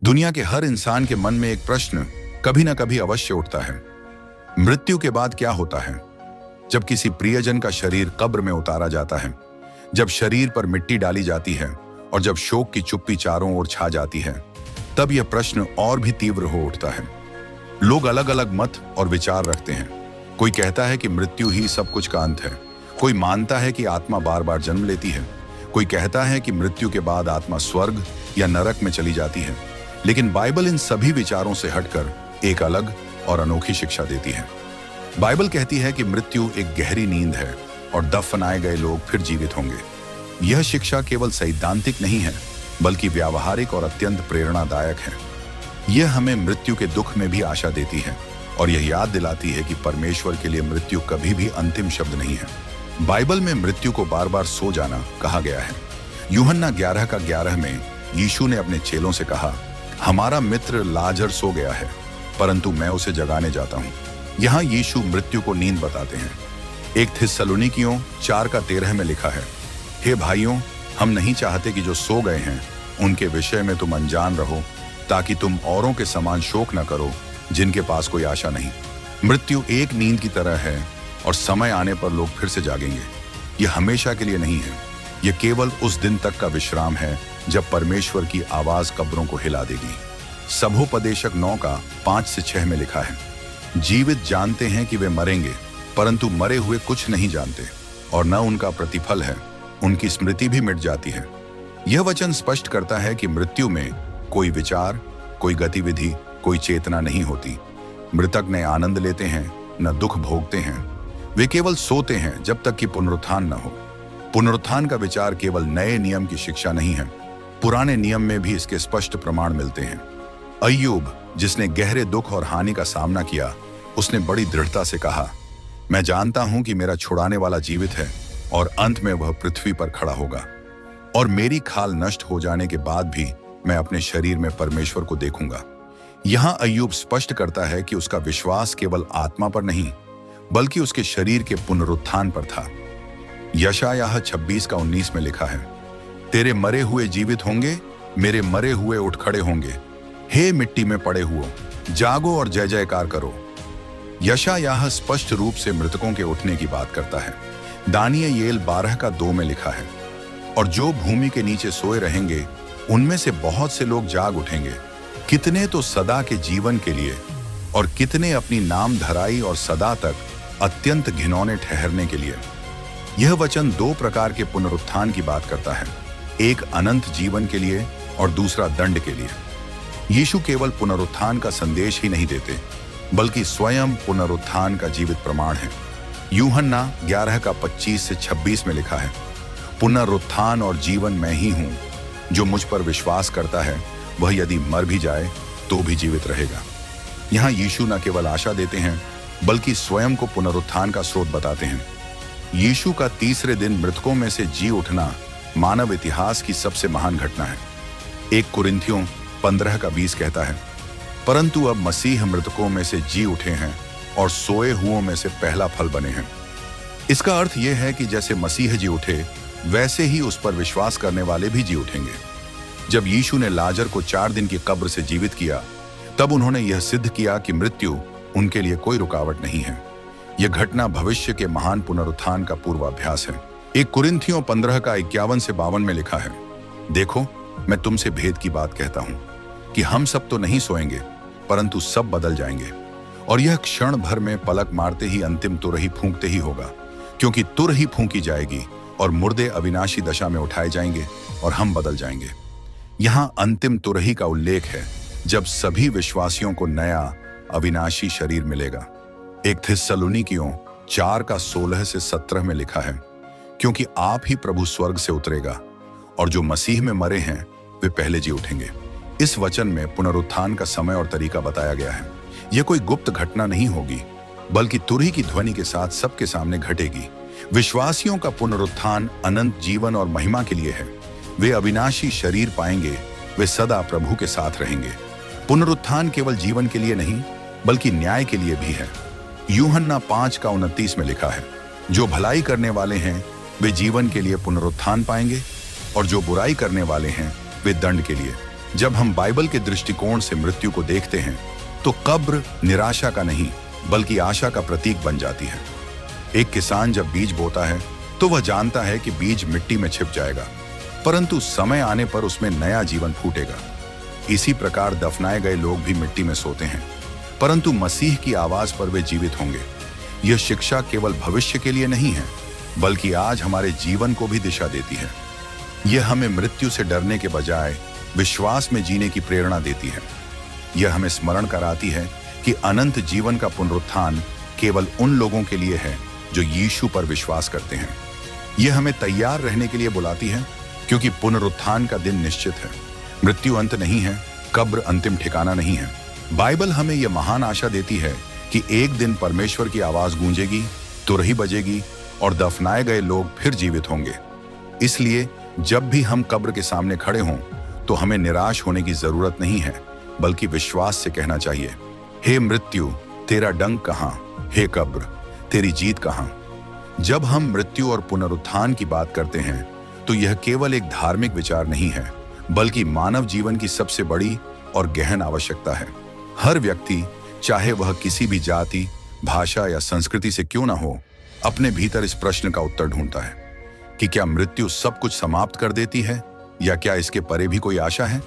दुनिया के हर इंसान के मन में एक प्रश्न कभी ना कभी अवश्य उठता है। मृत्यु के बाद क्या होता है? जब किसी प्रियजन का शरीर कब्र में उतारा जाता है, जब शरीर पर मिट्टी डाली जाती है और जब शोक की चुप्पी चारों ओर छा जाती है, तब यह प्रश्न और भी तीव्र हो उठता है। लोग अलग अलग मत और विचार रखते हैं। कोई कहता है कि मृत्यु ही सब कुछ का अंत है, कोई मानता है कि आत्मा बार बार जन्म लेती है, कोई कहता है कि मृत्यु के बाद आत्मा स्वर्ग या नरक में चली जाती है। लेकिन बाइबल इन सभी विचारों से हटकर एक अलग और अनोखी शिक्षा देती है। बाइबल कहती है कि मृत्यु एक गहरी नींद है और दफनाए गए लोग फिर जीवित होंगे। यह शिक्षा केवल सैद्धांतिक नहीं है, बल्कि व्यावहारिक और अत्यंत प्रेरणादायक है। यह हमें मृत्यु के दुख में भी आशा देती है और यह याद दिलाती है कि परमेश्वर के लिए मृत्यु कभी भी अंतिम शब्द नहीं है। बाइबल में मृत्यु को बार बार सो जाना कहा गया है। यूहन्ना 11:11 में यीशु ने अपने चेलों से कहा, हमारा मित्र लाजर सो गया है, परंतु मैं उसे जगाने जाता हूं। यहां यीशु मृत्यु को नींद बताते हैं। एक थिस्सलुनीकियों 4:13 में लिखा है, हे भाइयों, हम नहीं चाहते कि जो सो गए हैं उनके विषय में तुम अनजान रहो, ताकि तुम औरों के समान शोक न करो जिनके पास कोई आशा नहीं। मृत्यु एक नींद की तरह है और समय आने पर लोग फिर से जागेंगे। यह हमेशा के लिए नहीं है, यह केवल उस दिन तक का विश्राम है जब परमेश्वर की आवाज कब्रों को हिला देगी। सबोपदेशक 9:5-6 में लिखा है, जीवित जानते हैं कि वे मरेंगे, परंतु मरे हुए कुछ नहीं जानते और न उनका प्रतिफल है, उनकी स्मृति भी मिट जाती है। यह वचन स्पष्ट करता है कि मृत्यु में कोई विचार, कोई गतिविधि, कोई चेतना नहीं होती। मृतक न आनंद लेते हैं, न दुख भोगते हैं। वे केवल सोते हैं जब तक कि पुनरुत्थान न हो। पुनरुत्थान का विचार केवल नए नियम की शिक्षा नहीं है, पुराने नियम में भी इसके स्पष्ट प्रमाण मिलते हैं। अय्यूब, जिसने गहरे दुख और हानि का सामना किया, उसने बड़ी दृढ़ता से कहा, मैं जानता हूं कि मेरा छुड़ाने वाला जीवित है और अंत में वह पृथ्वी पर खड़ा होगा, और मेरी खाल नष्ट हो जाने के बाद भी मैं अपने शरीर में परमेश्वर को देखूंगा। यहां अय्यूब स्पष्ट करता है कि उसका विश्वास केवल आत्मा पर नहीं, बल्कि उसके शरीर के पुनरुत्थान पर था। यशायाह 26:19 में लिखा है, तेरे मरे हुए जीवित होंगे, मेरे मरे हुए उठ खड़े होंगे। हे मिट्टी में पड़े हुओ, जागो और जय जयकार करो। यशायाह स्पष्ट रूप से मृतकों के उठने की बात करता है। दानियेल 12:2 में लिखा है, और जो भूमि के नीचे सोए रहेंगे उनमें से बहुत से लोग जाग उठेंगे, कितने तो सदा के जीवन के लिए और कितने अपनी नाम धराई और सदा तक अत्यंत घिनौने ठहरने के लिए। यह वचन दो प्रकार के पुनरुत्थान की बात करता है, एक अनंत जीवन के लिए और दूसरा दंड के लिए। यीशु केवल पुनरुत्थान का संदेश ही नहीं देते, बल्कि स्वयं पुनरुत्थान का जीवित प्रमाण है। यूहन्ना 11:25-26 में लिखा है, पुनरुत्थान और जीवन मैं ही हूं, जो मुझ पर विश्वास करता है वह यदि मर भी जाए तो भी जीवित रहेगा। यहां यीशु न केवल आशा देते हैं, बल्कि स्वयं को पुनरुत्थान का स्रोत बताते हैं। यीशु का तीसरे दिन मृतकों में से जी उठना मानव इतिहास की सबसे महान घटना है। 1 कुरिन्थियों 15:20 कहता है, परंतु अब मसीह मृतकों में से जी उठे हैं और सोए हुओं में से पहला फल बने हैं। इसका अर्थ यह है कि जैसे मसीह जी उठे, वैसे ही उस पर विश्वास करने वाले भी जी उठेंगे। जब यीशु ने लाजर को 4 दिन की कब्र से जीवित किया, तब उन्होंने यह सिद्ध किया कि मृत्यु उनके लिए कोई रुकावट नहीं है। यह घटना भविष्य के महान पुनरुत्थान का पूर्वाभ्यास है। 1 कुरिन्थियों 15:51-52 में लिखा है, देखो, मैं तुमसे भेद की बात कहता हूं कि हम सब तो नहीं सोएंगे, परंतु सब बदल जाएंगे, और यह क्षण भर में पलक मारते ही अंतिम तुरही फूंकते ही होगा, क्योंकि तुरही फूंकी जाएगी और मुर्दे अविनाशी दशा में उठाए जाएंगे और हम बदल जाएंगे। यहां अंतिम तुरही का उल्लेख है, जब सभी विश्वासियों को नया अविनाशी शरीर मिलेगा। 1 थिस्सलुनीकियों 4:16-17 में लिखा है, क्योंकि आप ही प्रभु स्वर्ग से उतरेगा, और जो मसीह में मरे हैं वे पहले जी उठेंगे। इस वचन में पुनरुत्थान का समय और तरीका बताया गया है। यह कोई गुप्त घटना नहीं होगी, बल्कि तुरही की ध्वनि के साथ सबके सामने घटेगी। विश्वासियों का पुनरुत्थान अनंत जीवन और महिमा के लिए है। वे अविनाशी शरीर पाएंगे, वे सदा प्रभु के साथ रहेंगे। पुनरुत्थान केवल जीवन के लिए नहीं, बल्कि न्याय के लिए भी है। यूहन्ना 5:29 में लिखा है, जो भलाई करने वाले हैं वे जीवन के लिए पुनरुत्थान पाएंगे, और जो बुराई करने वाले हैं वे दंड के लिए। जब हम बाइबल के दृष्टिकोण से मृत्यु को देखते हैं तो कब्र निराशा का नहीं बल्कि आशा का प्रतीक बन जाती है। एक किसान जब बीज बोता है तो वह जानता है कि बीज मिट्टी में छिप जाएगा, परंतु समय आने पर उसमें नया जीवन फूटेगा। इसी प्रकार दफनाए गए लोग भी मिट्टी में सोते हैं, परंतु मसीह की आवाज पर वे जीवित होंगे। यह शिक्षा केवल भविष्य के लिए नहीं है बल्कि आज हमारे जीवन को भी दिशा देती है। यह हमें मृत्यु से डरने के बजाय विश्वास में जीने की प्रेरणा देती है। यह हमें स्मरण कराती है कि अनंत जीवन का पुनरुत्थान केवल उन लोगों के लिए है जो यीशु पर विश्वास करते हैं। यह हमें तैयार रहने के लिए बुलाती है क्योंकि पुनरुत्थान का दिन निश्चित है। मृत्यु अंत नहीं है, कब्र अंतिम ठिकाना नहीं है। बाइबल हमें यह महान आशा देती है कि एक दिन परमेश्वर की आवाज गूंजेगी, तुरही बजेगी और दफनाए गए लोग फिर जीवित होंगे। इसलिए जब भी हम कब्र के सामने खड़े हों तो हमें निराश होने की जरूरत नहीं है बल्कि विश्वास से कहना चाहिए, हे मृत्यु तेरा डंक कहाँ, हे कब्र तेरी जीत कहाँ। जब हम मृत्यु और पुनरुत्थान की बात करते हैं तो यह केवल एक धार्मिक विचार नहीं है बल्कि मानव जीवन की सबसे बड़ी और गहन आवश्यकता है। हर व्यक्ति, चाहे वह किसी भी जाति, भाषा या संस्कृति से क्यों ना हो, अपने भीतर इस प्रश्न का उत्तर ढूंढता है कि क्या मृत्यु सब कुछ समाप्त कर देती है या क्या इसके परे भी कोई आशा है।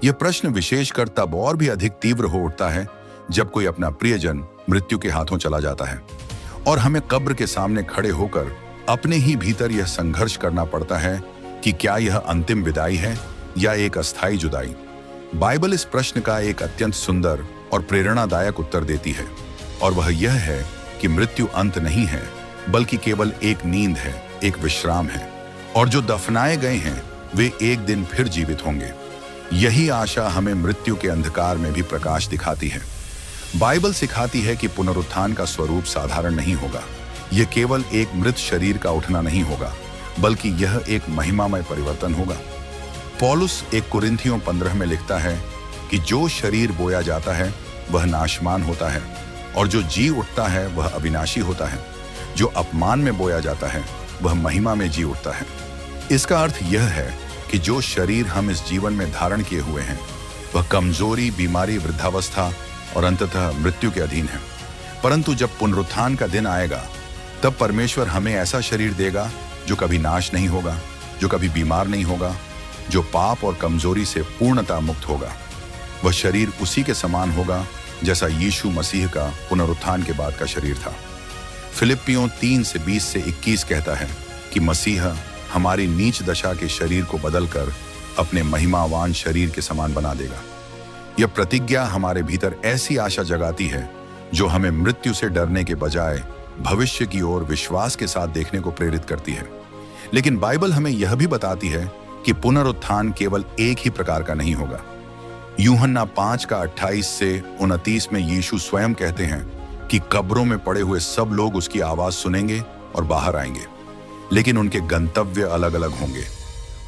यह प्रश्न विशेषकर तब और भी अधिक तीव्र हो उठता है जब कोई अपना प्रियजन मृत्यु के हाथों चला जाता है और हमें कब्र के सामने खड़े होकर अपने ही भीतर यह संघर्ष करना पड़ता है कि क्या यह अंतिम विदाई है या एक अस्थायी जुदाई। बाइबल इस प्रश्न का एक अत्यंत सुंदर और प्रेरणादायक उत्तर देती है और वह यह है कि मृत्यु अंत नहीं है बल्कि केवल एक नींद है, एक विश्राम है, और जो दफनाए गए हैं वे एक दिन फिर जीवित होंगे। यही आशा हमें मृत्यु के अंधकार में भी प्रकाश दिखाती है। बाइबल सिखाती है कि पुनरुत्थान का स्वरूप साधारण नहीं होगा। यह केवल एक मृत शरीर का उठना नहीं होगा बल्कि यह एक महिमामय परिवर्तन होगा। पौलुस एक कुरिन्थियों 15 में लिखता है कि जो शरीर बोया जाता है वह नाशमान होता है और जो जी उठता है वह अविनाशी होता है। जो अपमान में बोया जाता है वह महिमा में जी उठता है। इसका अर्थ यह है कि जो शरीर हम इस जीवन में धारण किए हुए हैं वह कमजोरी, बीमारी, वृद्धावस्था और अंततः मृत्यु के अधीन है, परंतु जब पुनरुत्थान का दिन आएगा तब परमेश्वर हमें ऐसा शरीर देगा जो कभी नाश नहीं होगा, जो कभी बीमार नहीं होगा, जो पाप और कमजोरी से पूर्णतः मुक्त होगा। वह शरीर उसी के समान होगा जैसा यीशु मसीह का पुनरुत्थान के बाद का शरीर था। फिलिप्पियों 3:20-21 कहता है कि मसीह हमारी नीच दशा के शरीर को बदलकर अपने महिमावान शरीर के समान बना देगा। यह प्रतिज्ञा हमारे भीतर ऐसी आशा जगाती है जो हमें मृत्यु से डरने के बजाय भविष्य की ओर विश्वास के साथ देखने को प्रेरित करती है। लेकिन बाइबल हमें यह भी बताती है कि पुनरुत्थान केवल एक ही प्रकार का नहीं होगा। यूहन्ना 5:28-29 में यीशु स्वयं कहते हैं कि कब्रों में पड़े हुए सब लोग उसकी आवाज सुनेंगे और बाहर आएंगे, लेकिन उनके गंतव्य अलग अलग होंगे।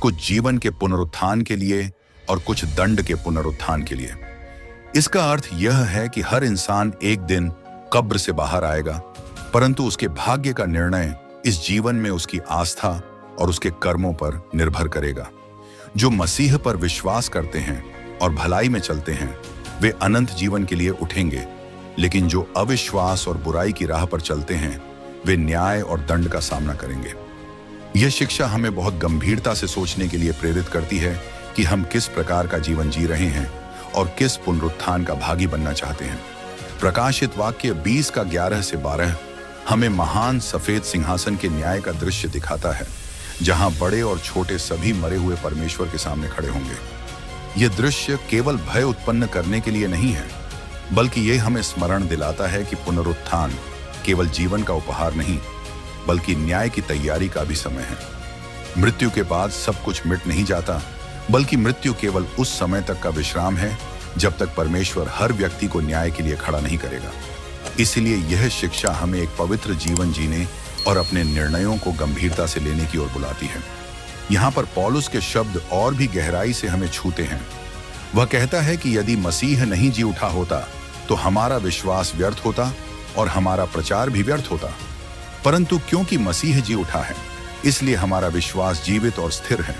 कुछ जीवन के पुनरुत्थान के लिए और कुछ दंड के पुनरुत्थान के लिए। इसका अर्थ यह है कि हर इंसान एक दिन कब्र से बाहर आएगा, परंतु उसके भाग्य का निर्णय इस जीवन में उसकी आस्था और उसके कर्मों पर निर्भर करेगा। जो मसीह पर विश्वास करते हैं और भलाई में चलते हैं वे अनंत जीवन के लिए उठेंगे, लेकिन जो अविश्वास और बुराई की राह पर चलते हैं वे न्याय और दंड का सामना करेंगे। यह शिक्षा हमें बहुत गंभीरता से सोचने के लिए प्रेरित करती है कि हम किस प्रकार का जीवन जी रहे हैं और किस पुनरुत्थान का भागी बनना चाहते हैं। प्रकाशित वाक्य 20:11-12 हमें महान सफेद सिंहासन के न्याय का दृश्य दिखाता है, जहां बड़े और छोटे सभी मरे हुए परमेश्वर के सामने खड़े होंगे। यह दृश्य केवल भय उत्पन्न करने के लिए नहीं है, बल्कि यह हमें स्मरण दिलाता है कि पुनरुत्थान केवल जीवन का उपहार नहीं बल्कि न्याय की तैयारी का भी समय है। मृत्यु के बाद सब कुछ मिट नहीं जाता, बल्कि मृत्यु केवल उस समय तक का विश्राम है जब तक परमेश्वर हर व्यक्ति को न्याय के लिए खड़ा नहीं करेगा। इसलिए यह शिक्षा हमें एक पवित्र जीवन जीने और अपने निर्णयों को गंभीरता से लेने की ओर बुलाती है। यहाँ पर पौलुस के शब्द और भी गहराई से हमें छूते हैं। वह कहता है कि यदि मसीह नहीं जी उठा होता तो हमारा विश्वास व्यर्थ होता और हमारा प्रचार भी व्यर्थ होता, परंतु क्योंकि मसीह जी उठा है इसलिए हमारा विश्वास जीवित और स्थिर है।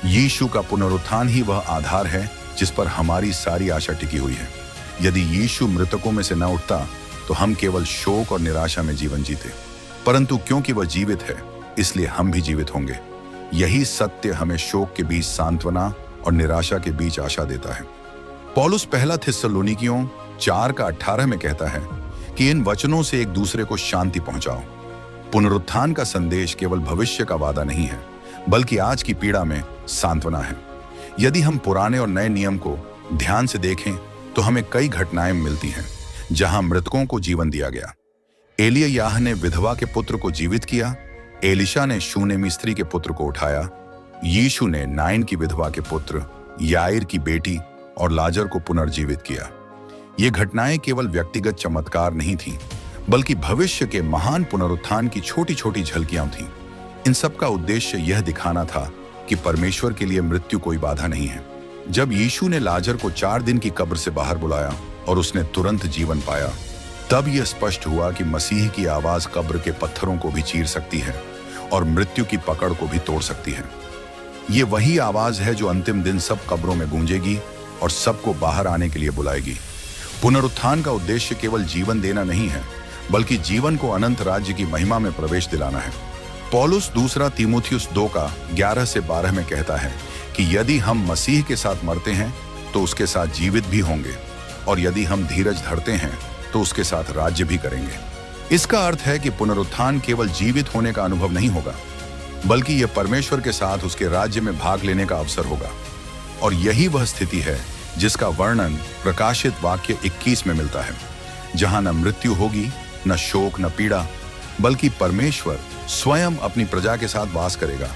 यीशु का पुनरुत्थान ही वह आधार है जिस पर हमारी सारी आशा टिकी हुई है। यदि यीशु मृतकों में से न उठता तो हम केवल शोक और निराशा में जीवन जीते, परंतु क्योंकि वह जीवित है इसलिए हम भी जीवित होंगे। यही सत्य हमें शोक के बीच सांत्वना और निराशा के बीच आशा देता है। पौलुस पहला थिस्सलुनीकियों 4:18 में कहता है कि इन वचनों से एक दूसरे को शांति पहुंचाओ। पुनरुत्थान का संदेश केवल भविष्य का वादा नहीं है, बल्कि आज की पीड़ा में सांत्वना है। यदि हम पुराने और नए नियम को ध्यान से देखें तो हमें कई घटनाएं मिलती हैं जहां मृतकों को जीवन दिया गया। एलिय्याह ने विधवा के पुत्र को जीवित किया, एलिशा ने शूनेमी स्त्री के पुत्र को उठाया, यीशु ने नाइन की विधवा के पुत्र याईर की बेटी और लाजर को पुनर्जीवित किया। ये घटनाएं केवल व्यक्तिगत चमत्कार नहीं थीं, बल्कि भविष्य के महान पुनरुत्थान की छोटी छोटी झलकियां थीं। इन सब का उद्देश्य यह दिखाना था कि परमेश्वर के लिए मृत्यु कोई बाधा नहीं है। जब यीशु ने लाजर को 4 दिन की कब्र से बाहर बुलाया और उसने तुरंत जीवन पाया, तब यह स्पष्ट हुआ कि मसीह की आवाज कब्र के पत्थरों को भी चीर सकती है और मृत्यु की पकड़ को भी तोड़ सकती है। ये वही आवाज है जो अंतिम दिन सब कब्रों में गूंजेगी और सबको बाहर आने के लिए बुलाएगी। पुनरुत्थान का उद्देश्य केवल जीवन देना नहीं है, बल्कि जीवन को अनंत राज्य की महिमा में प्रवेश दिलाना है। पौलुस दूसरा तीमुथियुस 2:11-12 में कहता है कि यदि हम मसीह के साथ मरते हैं तो उसके साथ जीवित भी होंगे, और यदि हम धीरज धरते हैं तो उसके साथ राज्य भी करेंगे। इसका अर्थ है कि पुनरुत्थान केवल जीवित होने का अनुभव नहीं होगा, बल्कि यह परमेश्वर के साथ उसके राज्य में भाग लेने का अवसर होगा। और यही वह स्थिति है जिसका वर्णन प्रकाशित वाक्य 21 में मिलता है, जहां न मृत्यु होगी, न शोक, न पीड़ा, बल्कि परमेश्वर स्वयं अपनी प्रजा के साथ वास करेगा।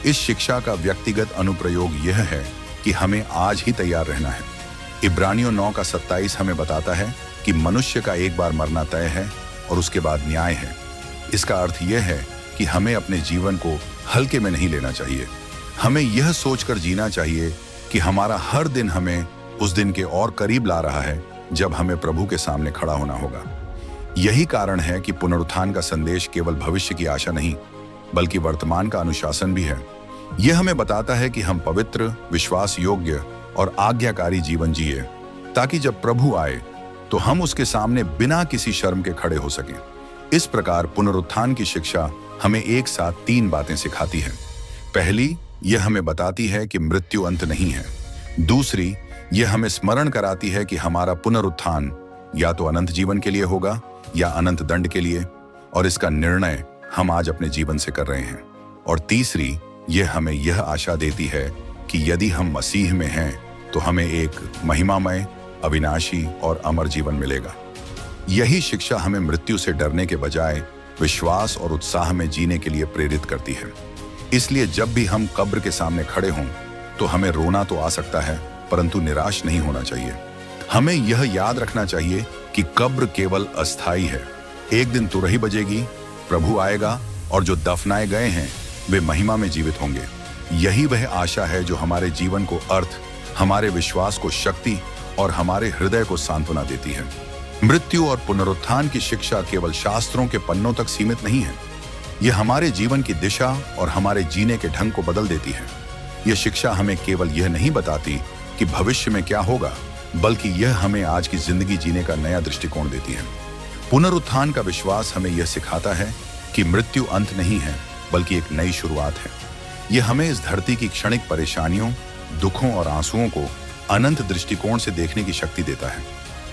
इस शिक्षा का व्यक्तिगत अनुप्रयोग यह है कि हमें आज ही तैयार रहना है। इब्रानियों 9:27 हमें बताता है कि मनुष्य का एक बार मरना तय है और उसके बाद न्याय है। इसका अर्थ यह है कि हमें अपने जीवन को हल्के में नहीं लेना चाहिए। हमें यह सोचकर जीना चाहिए कि हमारा हर दिन हमें उस दिन के और करीब ला रहा है जब हमें प्रभु के सामने खड़ा होना होगा। यही कारण है कि पुनरुत्थान का संदेश केवल भविष्य की आशा नहीं, बल्कि वर्तमान का अनुशासन भी है। यह हमें बताता है कि हम पवित्र, विश्वास योग्य और आज्ञाकारी जीवन जिए, ताकि जब प्रभु आए तो हम उसके सामने बिना किसी शर्म के खड़े हो सकें। इस प्रकार पुनरुत्थान की शिक्षा हमें एक साथ 3 बातें सिखाती है। पहली, यह हमें बताती है कि मृत्यु अंत नहीं है। दूसरी, यह हमें स्मरण कराती है कि हमारा पुनरुत्थान या तो अनंत जीवन के लिए होगा या अनंत दंड के लिए, और इसका निर्णय हम आज अपने जीवन से कर रहे हैं। और तीसरी, यह हमें यह आशा देती है कि यदि हम मसीह में हैं तो हमें एक महिमामय, अविनाशी और अमर जीवन मिलेगा। यही शिक्षा हमें मृत्यु से डरने के बजाय विश्वास और उत्साह में जीने के लिए प्रेरित करती है। इसलिए जब भी हम कब्र के सामने खड़े हों तो हमें रोना तो आ सकता है, परंतु निराश नहीं होना चाहिए। हमें यह याद रखना चाहिए कि कब्र केवल अस्थायी है। एक दिन तुरही बजेगी, प्रभु आएगा और जो दफनाए गए हैं वे महिमा में जीवित होंगे। यही वह आशा है जो हमारे जीवन को अर्थ, हमारे विश्वास को शक्ति और हमारे हृदय को सांत्वना देती है। मृत्यु और पुनरुत्थान की शिक्षा केवल शास्त्रों के पन्नों तक सीमित नहीं है। यह हमारे जीवन की दिशा और हमारे जीने के ढंग को बदल देती है। यह शिक्षा हमें केवल यह नहीं बताती कि भविष्य में क्या होगा, बल्कि यह हमें आज की जिंदगी जीने का नया दृष्टिकोण देती है। पुनरुत्थान का विश्वास हमें यह सिखाता है कि मृत्यु अंत नहीं है, बल्कि एक नई शुरुआत है। यह हमें इस धरती की क्षणिक परेशानियों, दुखों और आंसुओं को अनंत दृष्टिकोण से देखने की शक्ति देता है।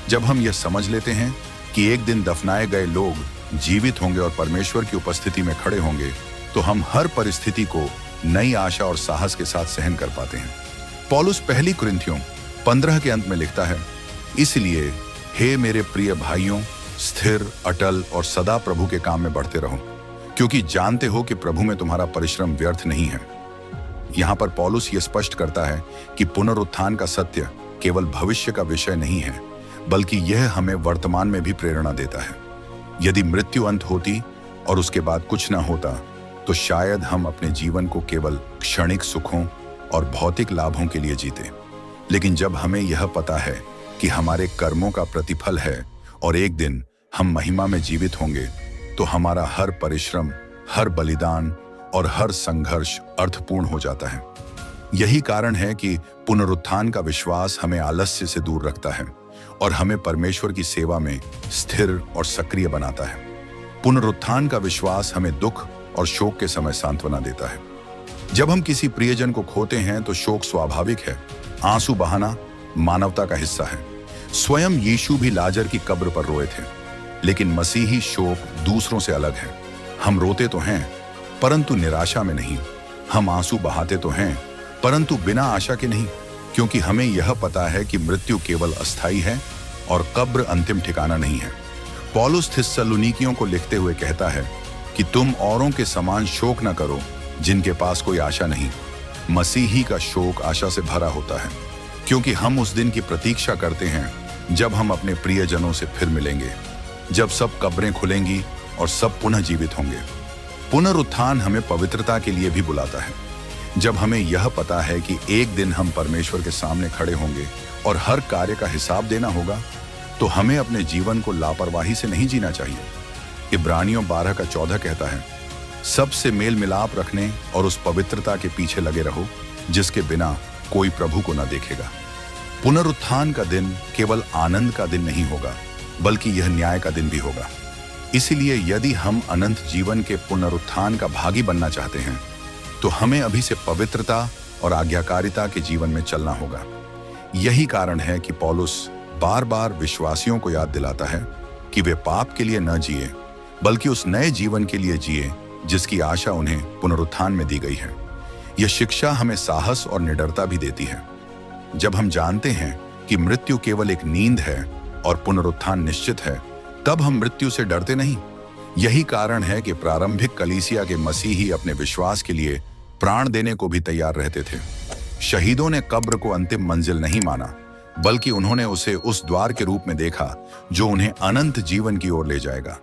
जब हम यह समझ लेते हैं कि एक दिन दफनाए गए लोग जीवित होंगे और परमेश्वर की उपस्थिति में खड़े होंगे, तो हम हर परिस्थिति को नई आशा और साहस के साथ सहन कर पाते हैं। पौलुस पहली कुरिन्थियों 15 के अंत में लिखता है, इसलिए हे मेरे प्रिय भाइयों, स्थिर, अटल और सदा प्रभु के काम में बढ़ते रहो, क्योंकि जानते हो कि प्रभु में तुम्हारा परिश्रम व्यर्थ नहीं है। यहाँ पर पौलुस यह स्पष्ट करता है कि पुनरुत्थान का सत्य केवल भविष्य का विषय नहीं है, बल्कि यह हमें वर्तमान में भी प्रेरणा देता है। यदि मृत्यु अंत होती और उसके बाद कुछ न होता, तो शायद हम अपने जीवन को केवल क्षणिक सुखों और भौतिक लाभों के लिए जीते। लेकिन जब हमें यह पता है कि हमारे कर्मों का प्रतिफल है और एक दिन हम महिमा में जीवित होंगे, तो हमारा हर परिश्रम, हर बलिदान और हर संघर्ष अर्थपूर्ण हो जाता है। यही कारण है कि पुनरुत्थान का विश्वास हमें आलस्य से दूर रखता है और हमें परमेश्वर की सेवा में स्थिर और सक्रिय बनाता है। पुनरुत्थान का विश्वास हमें दुख और शोक के समय सांत्वना देता है। जब हम किसी प्रियजन को खोते हैं तो शोक स्वाभाविक है। आंसू बहाना मानवता का हिस्सा है। स्वयं यीशु भी लाजर की कब्र पर रोए थे, लेकिन मसीही शोक दूसरों से अलग है। हम रोते तो हैं, परंतु निराशा में नहीं। हम आंसू बहाते तो हैं, परंतु बिना आशा के नहीं, क्योंकि हमें यह पता है कि मृत्यु केवल अस्थायी है और कब्र अंतिम ठिकाना नहीं है। पौलुस थिस्सलुनीकियों को लिखते हुए कहता है कि तुम औरों के समान शोक न करो जिनके पास कोई आशा नहीं। मसीही का शोक आशा से भरा होता है, क्योंकि हम उस दिन की प्रतीक्षा करते हैं जब हम अपने प्रियजनों से फिर मिलेंगे, जब सब कब्रें खुलेंगी और सब पुनः जीवित होंगे। पुनरुत्थान हमें पवित्रता के लिए भी बुलाता है। जब हमें यह पता है कि एक दिन हम परमेश्वर के सामने खड़े होंगे और हर कार्य का हिसाब देना होगा, तो हमें अपने जीवन को लापरवाही से नहीं जीना चाहिए। इब्रानियों 12:14 कहता है, सबसे मेल मिलाप रखने और उस पवित्रता के पीछे लगे रहो जिसके बिना कोई प्रभु को न देखेगा। पुनरुत्थान का दिन केवल आनंद का दिन नहीं होगा, बल्कि यह न्याय का दिन भी होगा। इसलिए यदि हम अनंत जीवन के पुनरुत्थान का भागी बनना चाहते हैं, तो हमें अभी से पवित्रता और आज्ञाकारिता के जीवन में चलना होगा। यही कारण है कि पौलुस बार बार विश्वासियों को याद दिलाता है कि वे पाप के लिए न जिए, बल्कि उस नए जीवन के लिए जिए जिसकी आशा उन्हें पुनरुत्थान में दी गई है। यह शिक्षा हमें साहस और निडरता भी देती है। जब हम जानते हैं कि मृत्यु केवल एक नींद है और पुनरुत्थान निश्चित है, तब हम मृत्यु से डरते नहीं। यही कारण है कि प्रारंभिक कलीसिया के मसीही अपने विश्वास के लिए प्राण देने को भी तैयार रहते थे। शहीदों ने कब्र को अंतिम मंजिल नहीं माना, बल्कि उन्होंने उसे उस द्वार के रूप में देखा जो उन्हें अनंत जीवन की ओर ले जाएगा।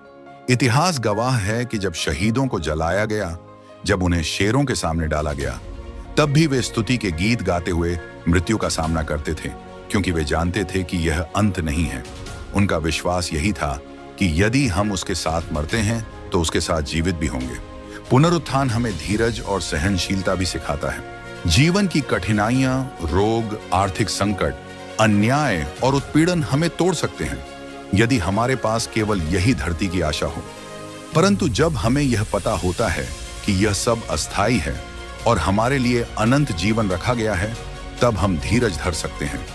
इतिहास गवाह है कि जब शहीदों को जलाया गया, जब उन्हें शेरों के सामने डाला गया, तब भी वे स्तुति के गीत गाते हुए मृत्यु का सामना करते थे, क्योंकि वे जानते थे कि यह अंत नहीं है। उनका विश्वास यही था कि यदि हम उसके साथ मरते हैं तो उसके साथ जीवित भी होंगे। पुनरुत्थान हमें धीरज और सहनशीलता भी सिखाता है। जीवन की कठिनाइयां, रोग, आर्थिक संकट, अन्याय और उत्पीड़न हमें तोड़ सकते हैं यदि हमारे पास केवल यही धरती की आशा हो। परंतु जब हमें यह पता होता है कि यह सब अस्थायी है और हमारे लिए अनंत जीवन रखा गया है, तब हम धीरज धर सकते हैं।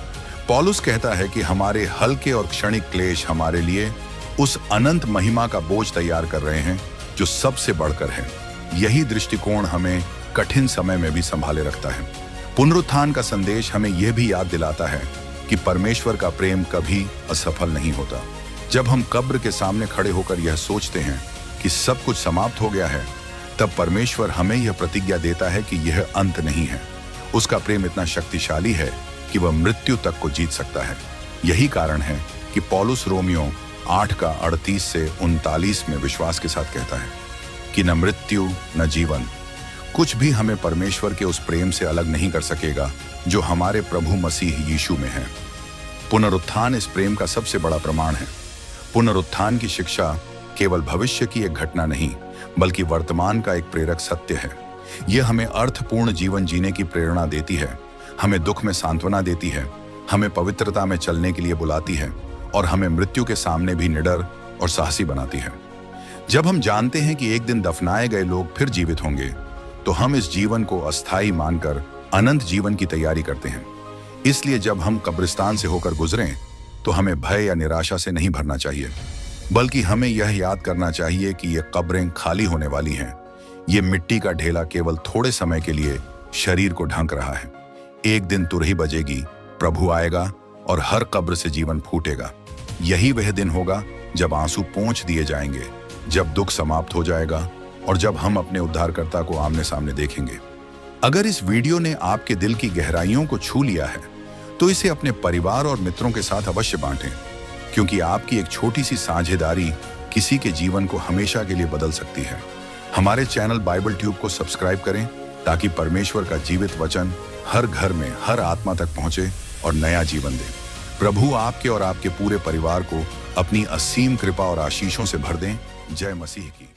पौलुस कहता है कि हमारे हल्के और क्षणिक क्लेश हमारे लिए उस अनंत महिमा का बोझ तैयार कर रहे हैं जो सबसे बढ़कर है। यही दृष्टिकोण हमें कठिन समय में भी संभाले रखता है। पुनरुत्थान का संदेश हमें यह भी याद दिलाता है कि परमेश्वर का प्रेम कभी असफल नहीं होता। जब हम कब्र के सामने खड़े होकर यह सोचते हैं कि सब कुछ समाप्त हो गया है, तब परमेश्वर हमें यह प्रतिज्ञा देता है कि यह अंत नहीं है। उसका प्रेम इतना शक्तिशाली है कि वह मृत्यु तक को जीत सकता है। यही कारण है कि पौलुस रोमियो 8:38 से 39 में विश्वास के साथ कहता है कि न मृत्यु न जीवन कुछ भी हमें परमेश्वर के उस प्रेम से अलग नहीं कर सकेगा जो हमारे प्रभु मसीह यीशु में है। पुनरुत्थान इस प्रेम का सबसे बड़ा प्रमाण है। पुनरुत्थान की शिक्षा केवल भविष्य की एक घटना नहीं, बल्कि वर्तमान का एक प्रेरक सत्य है। यह हमें अर्थपूर्ण जीवन जीने की प्रेरणा देती है, हमें दुख में सांत्वना देती है, हमें पवित्रता में चलने के लिए बुलाती है और हमें मृत्यु के सामने भी निडर और साहसी बनाती है। जब हम जानते हैं कि एक दिन दफनाए गए लोग फिर जीवित होंगे, तो हम इस जीवन को अस्थायी मानकर अनंत जीवन की तैयारी करते हैं। इसलिए जब हम कब्रिस्तान से होकर गुजरें, तो हमें भय या निराशा से नहीं भरना चाहिए, बल्कि हमें यह याद करना चाहिए कि ये कब्रें खाली होने वाली हैं। ये मिट्टी का ढेला केवल थोड़े समय के लिए शरीर को ढक रहा है। एक दिन तुरही बजेगी, प्रभु आएगा और हर कब्र से जीवन फूटेगा। यही वह दिन होगा जब आंसू पोंछ दिए जाएंगे, जब दुख समाप्त हो जाएगा और जब हम अपने उद्धारकर्ता को आमने सामने देखेंगे। अगर इस वीडियो ने आपके दिल की गहराइयों को छू लिया है, तो इसे अपने परिवार और मित्रों के साथ अवश्य बांटें, क्योंकि आपकी एक छोटी सी साझेदारी किसी के जीवन को हमेशा के लिए बदल सकती है। हमारे चैनल बाइबल ट्यूब को सब्सक्राइब करें ताकि परमेश्वर का जीवित वचन हर घर में, हर आत्मा तक पहुंचे और नया जीवन दे। प्रभु आपके और आपके पूरे परिवार को अपनी असीम कृपा और आशीषों से भर दें। जय मसीह की।